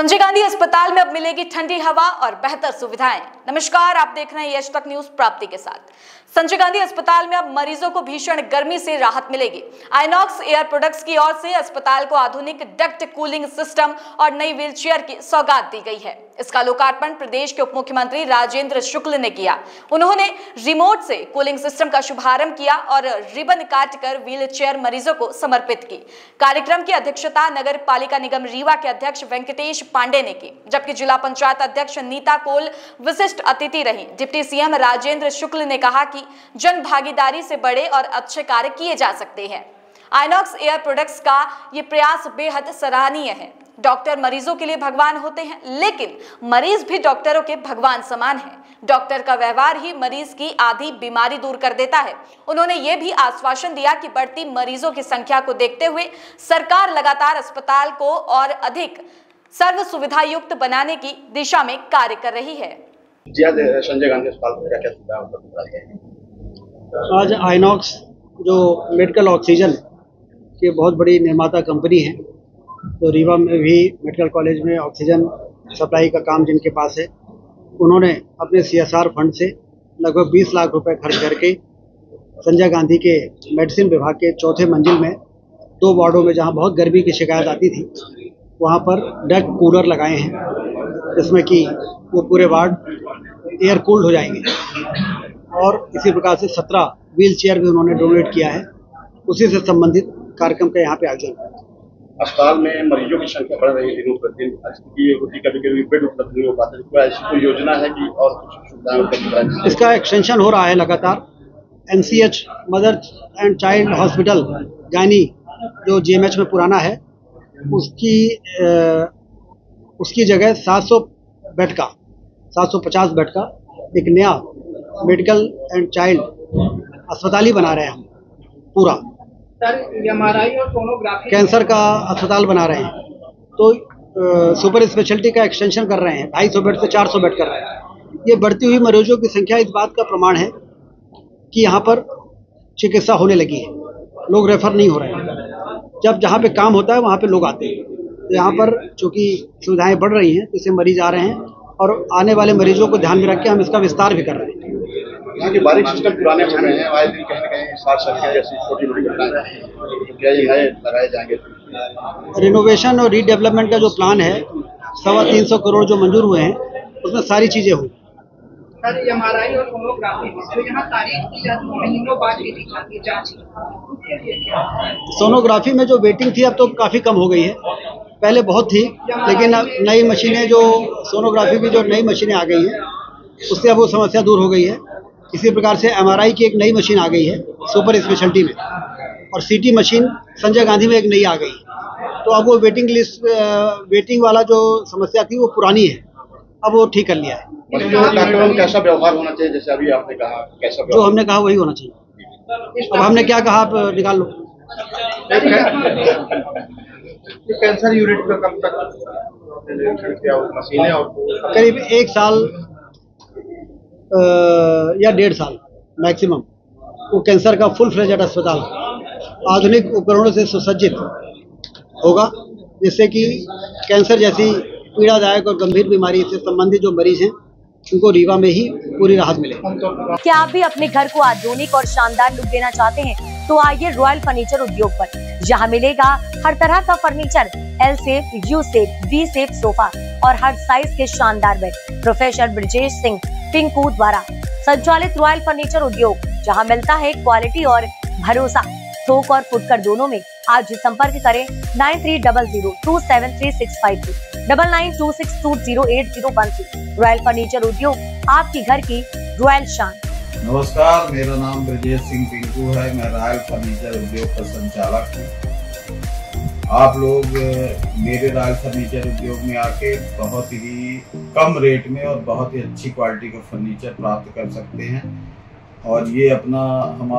संजय गांधी अस्पताल में अब मिलेगी ठंडी हवा और बेहतर सुविधाएं। नमस्कार, आप देख रहे हैं यश तक न्यूज प्राप्ति के साथ। संजय गांधी अस्पताल में अब मरीजों को भीषण गर्मी से राहत मिलेगी। आइनॉक्स एयर प्रोडक्ट्स की ओर से अस्पताल को आधुनिक डक्ट कूलिंग सिस्टम और नई व्हीलचेयर की सौगात दी गई है। इसका लोकार्पण प्रदेश के उप मुख्यमंत्री राजेंद्र शुक्ल ने किया। उन्होंने रिमोट से कूलिंग सिस्टम का शुभारंभ किया और रिबन काटकर व्हीलचेयर मरीजों को समर्पित की। कार्यक्रम की अध्यक्षता नगर पालिका निगम रीवा के अध्यक्ष वेंकटेश पांडे ने की, जबकि जिला पंचायत अध्यक्ष नीता कोल विशिष्ट अतिथि रही। डिप्टी सीएम राजेंद्र शुक्ल ने कहा कि जन भागीदारी से बड़े और अच्छे कार्य किए जा सकते हैं। आइनॉक्स एयर प्रोडक्ट्स का ये प्रयास बेहद सराहनीय है। डॉक्टर मरीजों के लिए भगवान होते हैं, लेकिन मरीज भी डॉक्टरों के भगवान समान है। डॉक्टर का व्यवहार ही मरीज की आधी बीमारी दूर कर देता है। उन्होंने ये भी आश्वासन दिया कि बढ़ती मरीजों की संख्या को देखते हुए सरकार लगातार अस्पताल को और अधिक सर्व सुविधा युक्त बनाने की दिशा में कार्य कर रही है। संजय गांधी अस्पताल में क्या सुविधा उपलब्ध है? आज आइनॉक्स जो मेडिकल ऑक्सीजन की बहुत बड़ी निर्माता कंपनी है, तो रीवा में भी मेडिकल कॉलेज में ऑक्सीजन सप्लाई का काम जिनके पास है, उन्होंने अपने CSR फंड से लगभग 20 लाख रुपए खर्च करके संजय गांधी के मेडिसिन विभाग के चौथे मंजिल में 2 वार्डों में जहां बहुत गर्मी की शिकायत आती थी, वहां पर डक्ट कूलर लगाए हैं, जिसमें कि वो पूरे वार्ड एयर कूल्ड हो जाएंगे। और इसी प्रकार से 17 व्हील चेयर भी उन्होंने डोनेट किया है। उसी से संबंधित कार्यक्रम का यहाँ पे आयोजन। अस्पताल में मरीजों की संख्या बढ़ रही है दिनों प्रतिदिन, कभी बेड उपलब्ध नहीं हो पाते, तो ऐसी कोई योजना है कि और कुछ सुविधाएं उपलब्ध? इसका एक्सटेंशन हो रहा है लगातार। MCH mother and child hospital gynae जो GMH में पुराना है, उसकी जगह 700 बेड का 750 बेड का एक नया मेडिकल एंड चाइल्ड अस्पताल ही बना रहे हैं हम। पूरा MRI और सोनोग्राफी कैंसर का अस्पताल बना रहे हैं, तो सुपर स्पेशलिटी का एक्सटेंशन कर रहे हैं। 250 बेड से 400 बेड कर रहे हैं। ये बढ़ती हुई मरीजों की संख्या इस बात का प्रमाण है कि यहाँ पर चिकित्सा होने लगी है, लोग रेफर नहीं हो रहे हैं। जब जहाँ पे काम होता है वहाँ पे लोग आते हैं, तो यहाँ पर चूँकि सुविधाएं बढ़ रही हैं, तो इससे मरीज आ रहे हैं और आने वाले मरीजों को ध्यान में रख के हम इसका विस्तार भी कर रहे हैं। यहाँ के बारीक सिस्टम पुराने हो रहे हैं, आए दिन कहीं न कहीं शॉर्ट सर्किट जैसी छोटी मोटी घटनाएं, तो क्या ये नए लगाए जाएंगे? रिनोवेशन और रीडेवलपमेंट का जो प्लान है, 325 करोड़ जो मंजूर हुए हैं, उसमें सारी चीजें हुई। MRI और सोनोग्राफी तो यहाँ तारीख की जाती है, महीनों बाद की जाती है जांच। सोनोग्राफी में जो वेटिंग थी अब तो काफ़ी कम हो गई है, पहले बहुत थी, लेकिन अब नई मशीनें जो सोनोग्राफी की जो नई मशीनें आ गई हैं, उससे अब वो समस्या दूर हो गई है। इसी प्रकार से MRI की एक नई मशीन आ गई है सुपर स्पेशलिटी में, और CT मशीन संजय गांधी में एक नई आ गई। तो अब वो वेटिंग वाला जो समस्या थी वो पुरानी है, अब वो ठीक कर लिया है। कैसा व्यवहार होना चाहिए, जैसे अभी आपने कहा, कैसा जो हमने कहा वही होना चाहिए। अब हमने क्या कहा आप निकाल लो। कैंसर यूनिट का कब तक मशीनें? और करीब 1 साल या 1.5 साल मैक्सिमम वो कैंसर का फुल फ्लेजेड अस्पताल आधुनिक उपकरणों से सुसज्जित होगा, जिससे कि कैंसर जैसी पीड़ादायक और गंभीर बीमारी से संबंधित जो मरीज हैं, उनको रीवा में ही पूरी राहत मिले। क्या आप भी अपने घर को आधुनिक और शानदार लुक देना चाहते हैं? तो आइए रॉयल फर्नीचर उद्योग पर। यहाँ मिलेगा हर तरह का furniture, L shape, U shape, V shape sofa और हर साइज के शानदार बेड। प्रोफेसर ब्रजेश सिंह टिंकू द्वारा संचालित रॉयल फर्नीचर उद्योग, जहाँ मिलता है क्वालिटी और भरोसा थोक और फुटकर दोनों में। आज संपर्क करें 9300273652 9926208013। रॉयल फर्नीचर उद्योग, आपकी घर की रॉयल शान। नमस्कार, मेरा नाम ब्रजेश सिंह टिंकू है। मैं रॉयल फर्नीचर उद्योग का संचालक हूँ। आप लोग मेरे रॉयल फर्नीचर उद्योग में आके बहुत ही कम रेट में और बहुत ही अच्छी क्वालिटी का फर्नीचर प्राप्त कर सकते हैं। और ये अपना हमारा